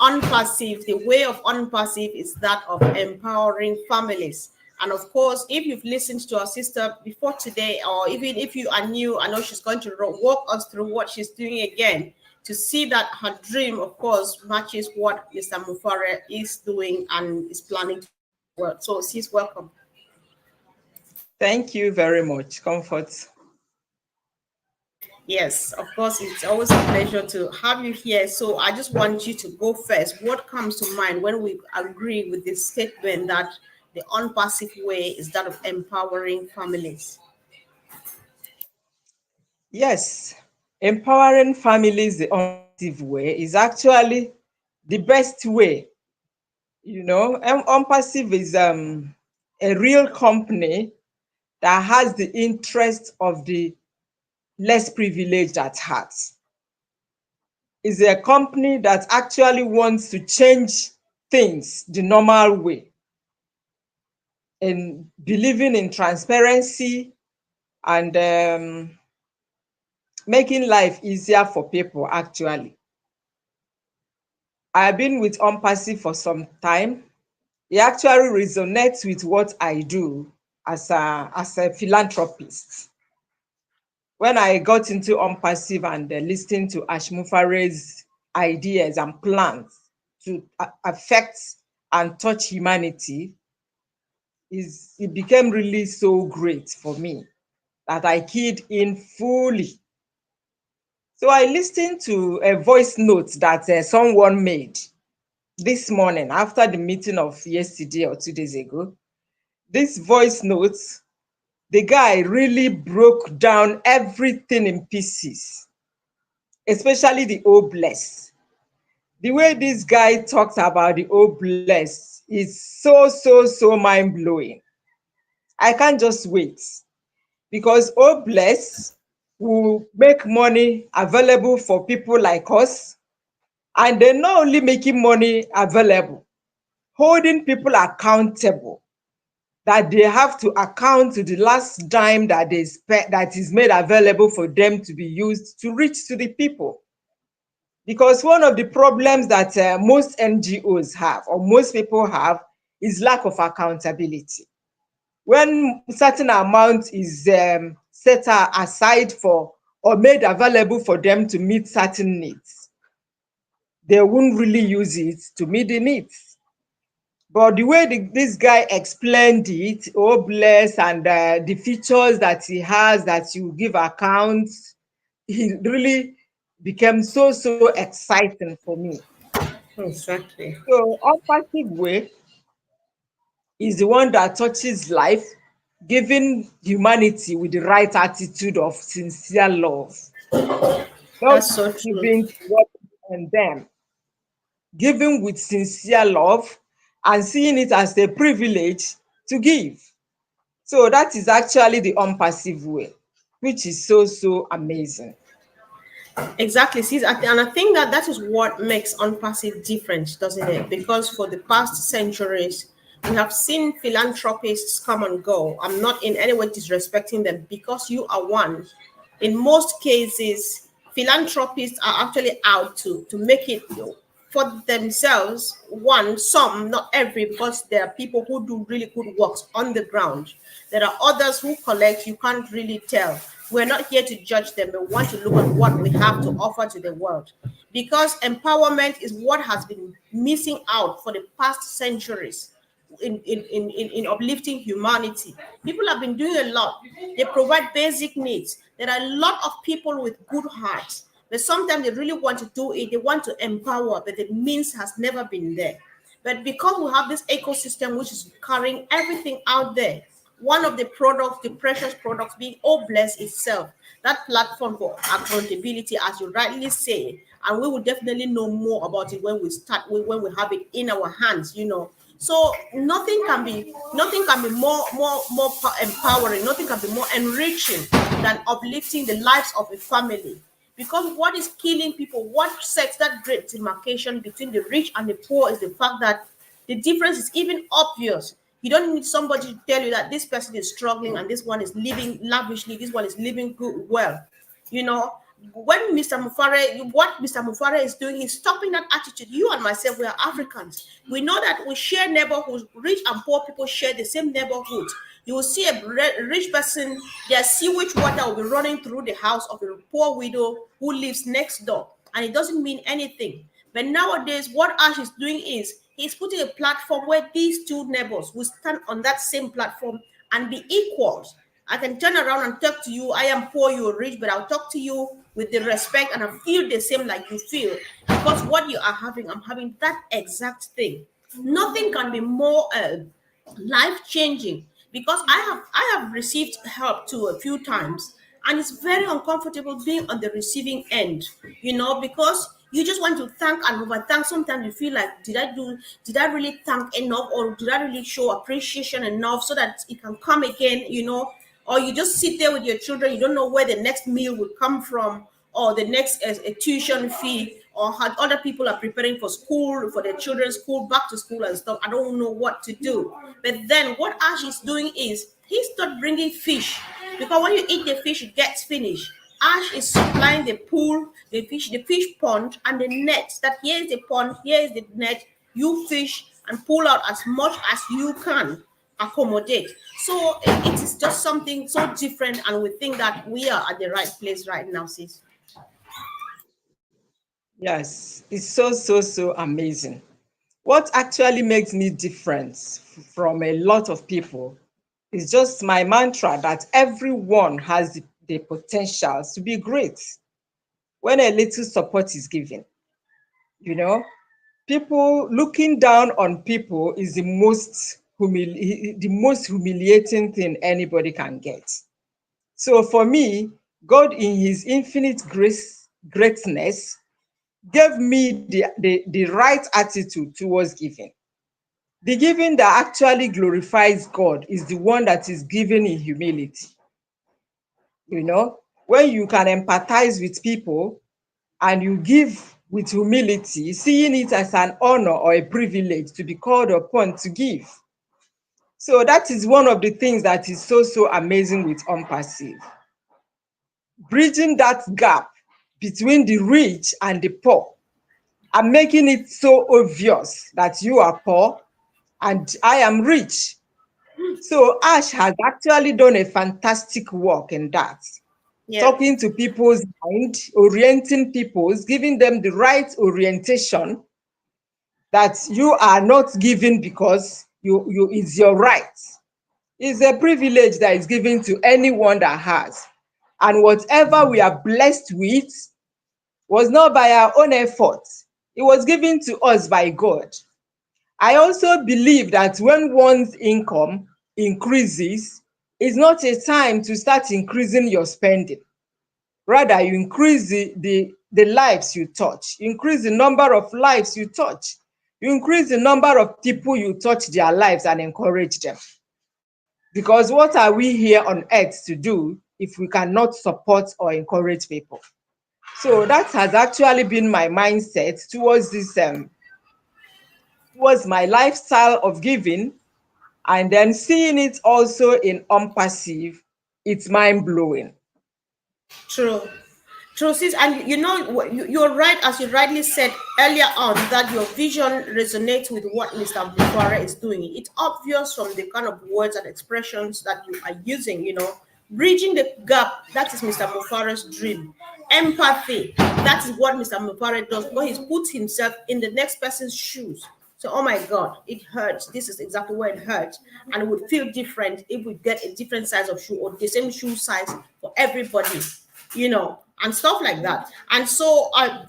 ONPASSIVE, the way of ONPASSIVE is that of empowering families. And of course, if you've listened to our sister before today, or even if you are new, I know she's going to walk us through what she's doing again to see that her dream, of course, matches what Mr. Mufare is doing and is planning to work. So, sis, welcome. Thank you very much, Comfort. Yes, of course, it's always a pleasure to have you here. So I just want you to go first. What comes to mind when we agree with this statement that the unpassive way is that of empowering families? Yes, empowering families the unpassive way is actually the best way. You know, Unpassive is a real company that has the interest of the less privileged at heart. Is a company that actually wants to change things the normal way and believing in transparency and making life easier for people actually. I've been with Unpassive for some time. It actually resonates with what I do as a philanthropist. When I got into Unpassive and listening to Ashmufare's ideas and plans to affect and touch humanity, it became really so great for me that I keyed in fully. So I listened to a voice note that someone made this morning after the meeting of yesterday or 2 days ago. This voice note, the guy really broke down everything in pieces, especially the O-Bless. The way this guy talks about the O-Bless is so mind-blowing. I can't just wait because O-Bless will make money available for people like us, and they're not only making money available, holding people accountable, that they have to account to the last dime that they spent, that is made available for them to be used to reach to the people. Because one of the problems that most NGOs have, or most people have, is lack of accountability. When certain amount is set aside for or made available for them to meet certain needs, they won't really use it to meet the needs. But the way this guy explained it, O-Bless, and the features that he has that you give accounts, he really became so exciting for me. Exactly. So Unpassive way is the one that touches life, giving humanity with the right attitude of sincere love, not That's so true. giving to what and them, giving with sincere love and seeing it as a privilege to give. So that is actually the unpassive way, which is so amazing. Exactly. See, and I think that that is what makes unpassive different, doesn't it? Because for the past centuries, we have seen philanthropists come and go. I'm not in any way disrespecting them because you are one. In most cases, philanthropists are actually out to make it for themselves. One, some, not every, because there are people who do really good works on the ground. There are others who collect, you can't really tell. We're not here to judge them. We want to look at what we have to offer to the world. Because empowerment is what has been missing out for the past centuries in uplifting humanity. People have been doing a lot. They provide basic needs. There are a lot of people with good hearts, but sometimes they really want to do it. They want to empower, but the means has never been there. But because we have this ecosystem which is carrying everything out there, one of the products, the precious products being O-Bless itself, that platform for accountability, as you rightly say, and we will definitely know more about it when we start, when we have it in our hands. So nothing can be more empowering, nothing can be more enriching than uplifting the lives of a family. Because what is killing people, what sets that great demarcation between the rich and the poor is the fact that the difference is even obvious. You don't need somebody to tell you that this person is struggling and this one is living lavishly, this one is living good, well. You know, when Mr. Mufare, what Mr. Mufare is doing, he's stopping that attitude. You and myself, we are Africans. We know that we share neighborhoods. Rich and poor people share the same neighborhood. You will see a rich person, their sewage water will be running through the house of a poor widow who lives next door, and it doesn't mean anything. But nowadays, what Ash is doing is he's putting a platform where these two neighbors will stand on that same platform and be equals. I can turn around and talk to you. I am poor, you're rich, but I'll talk to you with the respect and I feel the same like you feel. Because what you are having, I'm having that exact thing. Nothing can be more life changing, because I have received help too a few times, and it's very uncomfortable being on the receiving end, because you just want to thank and overthank. Sometimes you feel like, did I really thank enough, or did I really show appreciation enough so that it can come again, or you just sit there with your children, you don't know where the next meal will come from, or the next tuition fee, or how other people are preparing for school, for their children's school, back to school and stuff. I don't know what to do. But then what Ash is doing is he started bringing fish, because when you eat the fish, it gets finished. Ash is supplying the pool, the fish pond, and the net. That here is the pond, here is the net. You fish and pull out as much as you can accommodate. So it is just something so different, and we think that we are at the right place right now, sis. Yes, it's so, so, so amazing. What actually makes me different from a lot of people is just my mantra that everyone has the potential to be great when a little support is given. You know, people looking down on people is the most humiliating thing anybody can get. So for me, God in his infinite greatness gave me the right attitude towards giving. The giving that actually glorifies God is the one that is given in humility. When you can empathize with people and you give with humility, seeing it as an honor or a privilege to be called upon to give. So that is one of the things that is so, so amazing with ONPASSIVE. Bridging that gap between the rich and the poor, and making it so obvious that you are poor and I am rich. So Ash has actually done a fantastic work in that. Yeah. Talking to people's mind, orienting people's, giving them the right orientation, that you are not giving because you it's your right. It's a privilege that is given to anyone that has. And whatever we are blessed with was not by our own effort. It was given to us by God. I also believe that when one's income increases, it's not a time to start increasing your spending. Rather, you increase the lives you touch. You increase the number of lives you touch. You increase the number of people you touch their lives and encourage them. Because what are we here on earth to do if we cannot support or encourage people? So that has actually been my mindset towards this, towards my lifestyle of giving, and then seeing it also in ONPASSIVE. It's mind blowing. True. True, sis. And you're right, as you rightly said earlier on, that your vision resonates with what Mr. Bukwara is doing. It's obvious from the kind of words and expressions that you are using. Bridging the gap, that is Mr. Bukwara's dream. Empathy, that is what Mr. Bukwara does, because he's put himself in the next person's shoes. So, oh my God, it hurts. This is exactly where it hurts. And it would feel different if we get a different size of shoe, or the same shoe size for everybody, and stuff like that. And so I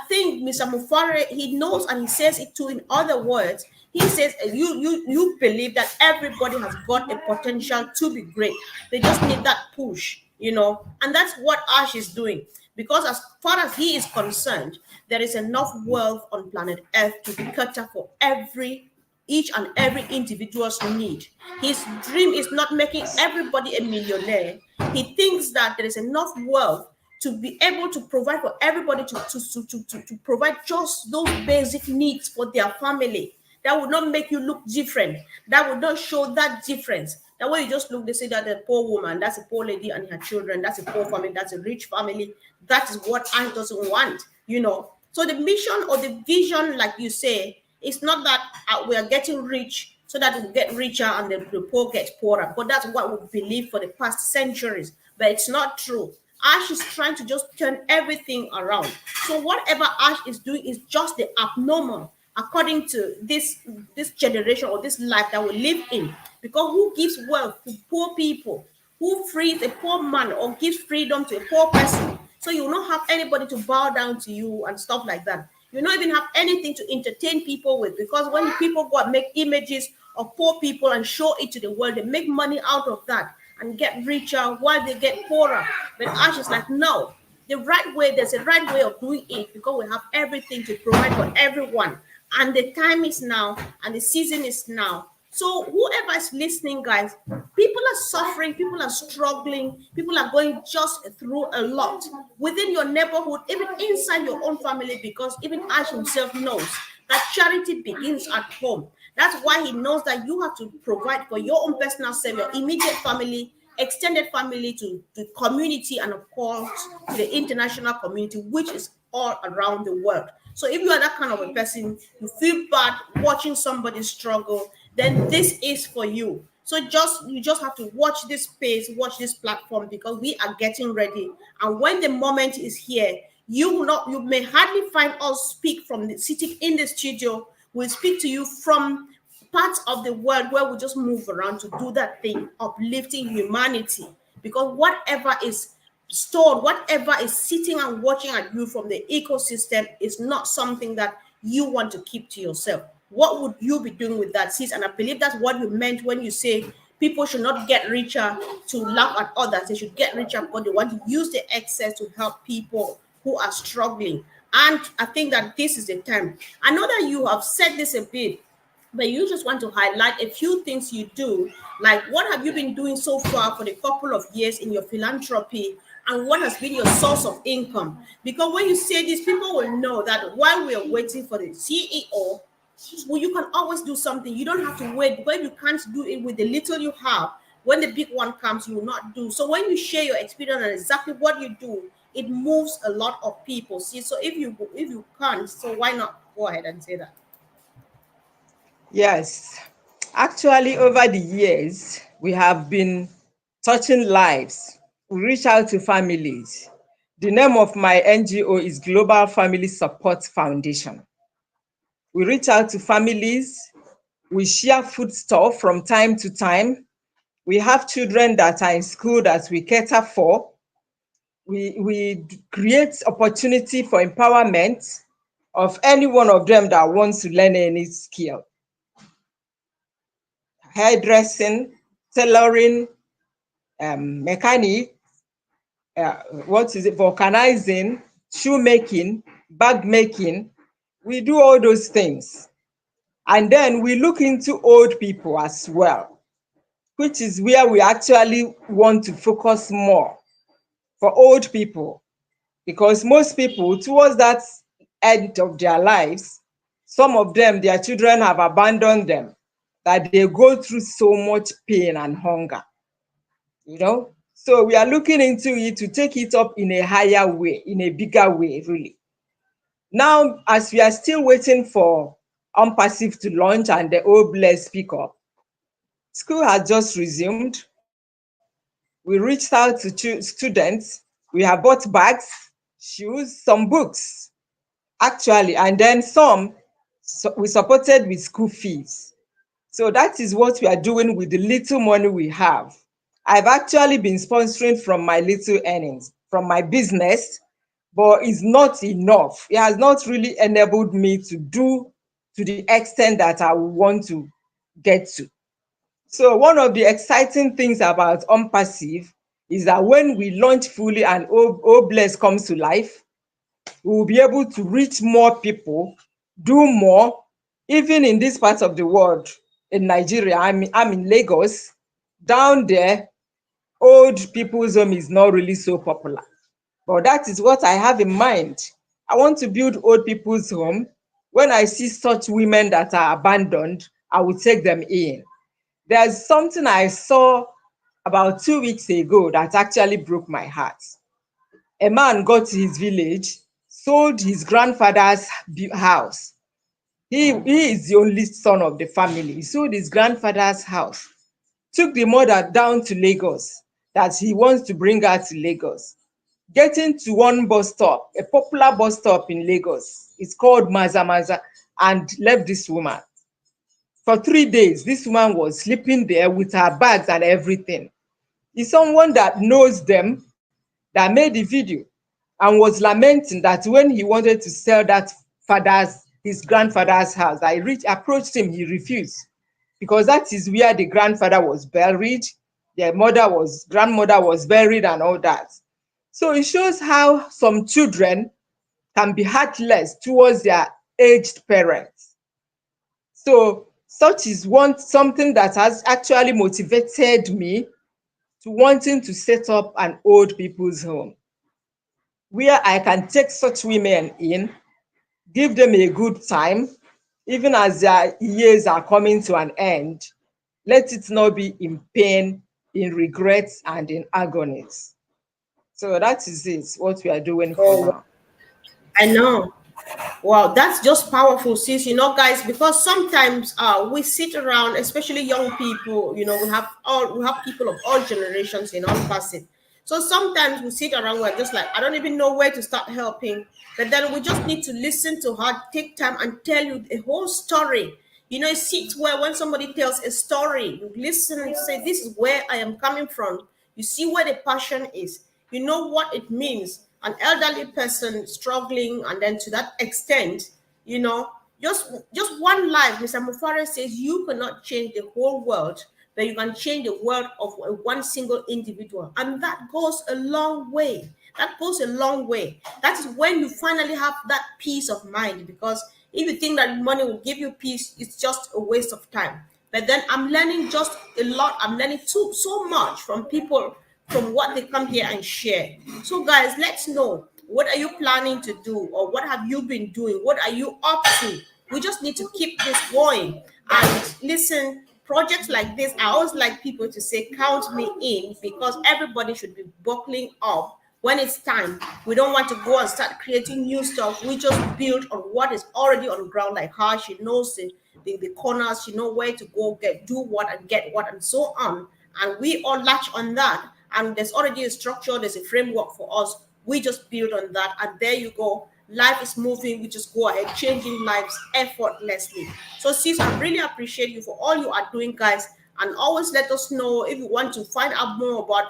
think Mr. Mufare, he knows, and he says it too in other words. He says, you believe that everybody has got a potential to be great. They just need that push, and that's what Ash is doing. Because as far as he is concerned, there is enough wealth on planet Earth to cater for each and every individual's need. His dream is not making everybody a millionaire. He thinks that there is enough wealth to be able to provide for everybody, to provide just those basic needs for their family. That would not make you look different. That would not show that difference. That way you just look, they say that the poor woman, that's a poor lady and her children, that's a poor family, that's a rich family. That is what Ash doesn't want, you know. So the mission or the vision, like you say, it's not that we are getting rich so that we get richer and the poor get poorer. But that's what we believe for the past centuries. But it's not true. Ash is trying to just turn everything around. So whatever Ash is doing is just the abnormal according to this generation or this life that we live in. Because who gives wealth to poor people? Who frees a poor man or gives freedom to a poor person? So you will not have anybody to bow down to you and stuff like that. You don't even have anything to entertain people with, because when people go and make images of poor people and show it to the world, they make money out of that and get richer while they get poorer. But Ash is like, no, the right way, there's a right way of doing it, because we have everything to provide for everyone. And the time is now, and the season is now. So whoever is listening, guys, people are suffering, people are struggling, people are going just through a lot within your neighborhood, even inside your own family, because even Ash himself knows that charity begins at home. That's why he knows that you have to provide for your own personal self, your immediate family, extended family, to the community, and of course to the international community, which is all around the world. So if you are that kind of a person, you feel bad watching somebody struggle, then this is for you. So you just have to watch this space, watch this platform, because we are getting ready. And when the moment is here, you may hardly find us speak from the sitting in the studio. We'll speak to you from parts of the world where we just move around to do that thing, uplifting humanity. Because whatever is stored, whatever is sitting and watching at you from the ecosystem is not something that you want to keep to yourself. What would you be doing with that, sis? And I believe that's what you meant when you say people should not get richer to laugh at others. They should get richer because they want to use the excess to help people who are struggling. And I think that this is the time. I know that you have said this a bit, but you just want to highlight a few things you do. Like, what have you been doing so far for the couple of years in your philanthropy, and what has been your source of income? Because when you say this, people will know that while we are waiting for the CEO, well, you can always do something. You don't have to wait, because you can't do it with the little you have. When the big one comes, you will not do. So when you share your experience and exactly what you do, it moves a lot of people. See, so if you can't, so why not go ahead and say that? Yes. Actually, over the years, we have been touching lives. We reach out to families. The name of my NGO is Global Family Support Foundation. We reach out to families. We share food stuff from time to time. We have children that are in school that we cater for. We create opportunity for empowerment of any one of them that wants to learn any skill. Hairdressing, tailoring, mechanic, vulcanizing, shoemaking, bag making. We do all those things. And then we look into old people as well, which is where we actually want to focus more for old people. Because most people, towards that end of their lives, some of them, their children have abandoned them, that they go through so much pain and hunger, you know. So we are looking into it to take it up in a higher way, in a bigger way, really. Now, as we are still waiting for ONPASSIVE to launch and the O-Bless pick up, school has just resumed. We reached out to students. We have bought bags, shoes, some books, actually, and then we supported with school fees. So that is what we are doing with the little money we have. I've actually been sponsoring from my little earnings, from my business, but it's not enough. It has not really enabled me to do to the extent that I want to get to. So one of the exciting things about ONPASSIVE is that when we launch fully and O-Bless comes to life, we will be able to reach more people, do more, even in this part of the world. In Nigeria, I'm in Lagos. Down there, old people's home is not really so popular. But that is what I have in mind. I want to build old people's home. When I see such women that are abandoned, I will take them in. There's something I saw about 2 weeks ago that actually broke my heart. A man got to his village, sold his grandfather's house. He is the only son of the family. He sold his grandfather's house, took the mother down to Lagos, that he wants to bring her to Lagos. Getting to one bus stop, a popular bus stop in Lagos, it's called Maza Maza, and left this woman. For 3 days, this woman was sleeping there with her bags and everything. It's someone that knows them that made the video and was lamenting that when he wanted to sell his grandfather's house, approached him, he refused, because that is where the grandfather was buried, grandmother was buried, and all that. So it shows how some children can be heartless towards their aged parents. So such is something that has actually motivated me to wanting to set up an old people's home where I can take such women in, give them a good time, even as their years are coming to an end. Let it not be in pain, in regrets, and in agonies. So that is it, what we are doing for Oh, now. I know. Wow, that's just powerful, sis. Guys, because sometimes we sit around, especially young people. We have people of all generations in Unpassive. So sometimes we sit around, we're just like, I don't even know where to start helping. But then we just need to listen to her, take time and tell you a whole story. Sit where when somebody tells a story, you listen and say, this is where I am coming from. You see where the passion is. You know what it means. An elderly person struggling, and then to that extent, you know, just one life. Mr. Mufare says you cannot change the whole world, but you can change the world of one single individual, and that goes a long way. That goes a long way. That is when you finally have that peace of mind, because if you think that money will give you peace, it's just a waste of time. But then I'm learning just a lot. I'm learning so much from people, from what they come here and share. So guys, let's know, what are you planning to do, or what have you been doing? What are you up to? We just need to keep this going. And listen, projects like this, I always like people to say, count me in, because everybody should be buckling up when it's time. We don't want to go and start creating new stuff. We just build on what is already on ground, like her. She knows the corners, she knows where to go, do what and get what, and so on. And we all latch on that. And there's already a structure, there's a framework for us. We just build on that. And there you go. Life is moving. We just go ahead, changing lives effortlessly. So, sis, I really appreciate you for all you are doing, guys. And always let us know if you want to find out more about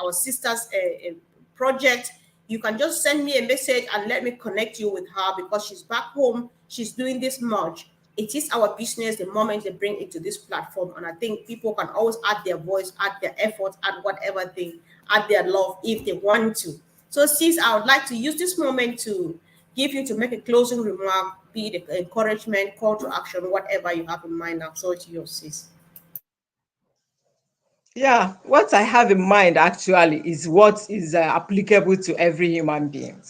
our sisters' project. You can just send me a message and let me connect you with her, because she's back home. She's doing this merge. It is our business the moment they bring it to this platform. And I think people can always add their voice, add their effort, add whatever thing, add their love if they want to. So, sis, I would like to use this moment to give you to make a closing remark, be it encouragement, call to action, whatever you have in mind. Now, so it's yours, sis. Yeah, what I have in mind actually is what is applicable to every human being.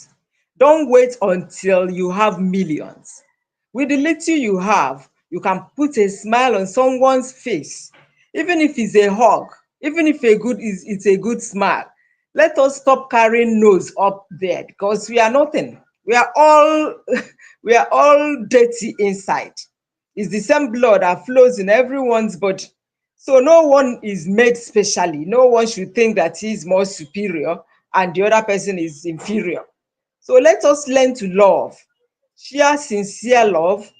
Don't wait until you have millions. With the little you have, you can put a smile on someone's face, even if it's a hug, even if it's a good smile. Let us stop carrying nose up there, because we are nothing. We are all we are all dirty inside. It's the same blood that flows in everyone's body. So no one is made specially. No one should think that he is more superior and the other person is inferior. So let us learn to love, share sincere love,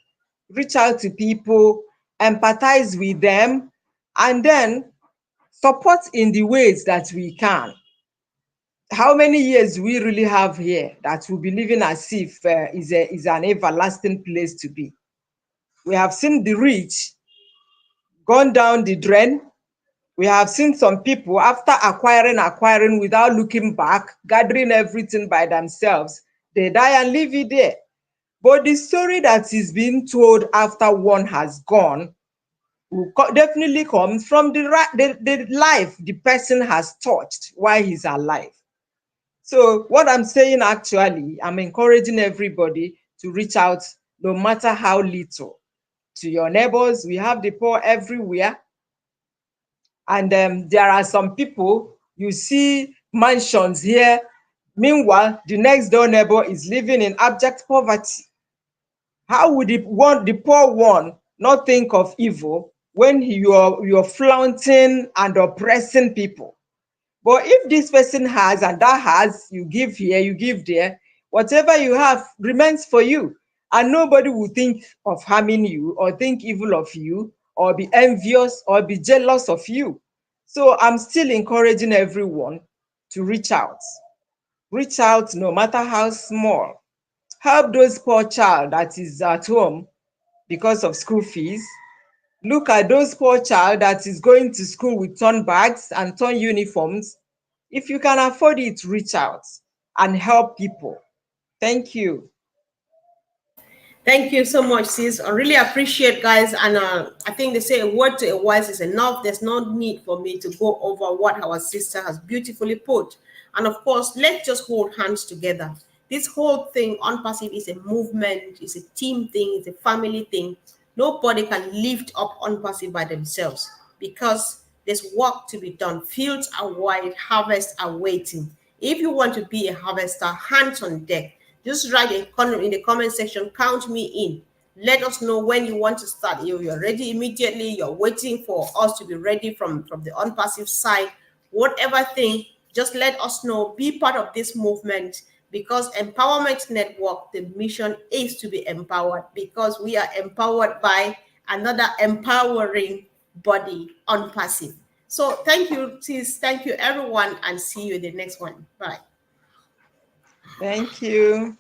reach out to people, empathize with them, and then support in the ways that we can. How many years we really have here that we'll be living as if is an everlasting place to be? We have seen the rich gone down the drain. We have seen some people, after acquiring without looking back, gathering everything by themselves, they die and leave it there. But the story that is being told after one has gone will definitely come from the life the person has touched while he's alive. So what I'm saying, actually, I'm encouraging everybody to reach out, no matter how little, to your neighbors. We have the poor everywhere. And there are some people, you see mansions here, meanwhile the next door neighbor is living in abject poverty. How would the poor one not think of evil when you're flaunting and oppressing people? But if this person has and that has, you give here, you give there, whatever you have remains for you. And nobody will think of harming you or think evil of you or be envious or be jealous of you. So I'm still encouraging everyone to reach out. Reach out no matter how small. Help those poor child that is at home because of school fees. Look at those poor child that is going to school with torn bags and torn uniforms. If you can afford it, reach out and help people. Thank you. Thank you so much, sis. I really appreciate, guys. And I think they say a word to a wise is enough. There's no need for me to go over what our sister has beautifully put. And of course, let's just hold hands together. This whole thing on passive is a movement, it's a team thing, it's a family thing. Nobody can lift up on passive by themselves because there's work to be done. Fields are wide, harvests are waiting. If you want to be a harvester, hands on deck. Just write in the comment section, count me in. Let us know when you want to start. You're ready immediately. You're waiting for us to be ready from the unpassive side. Whatever thing, just let us know. Be part of this movement because Empowerment Network, the mission is to be empowered because we are empowered by another empowering body, unpassive. So thank you, sis. Thank you, everyone, and see you in the next one. Bye. Thank you.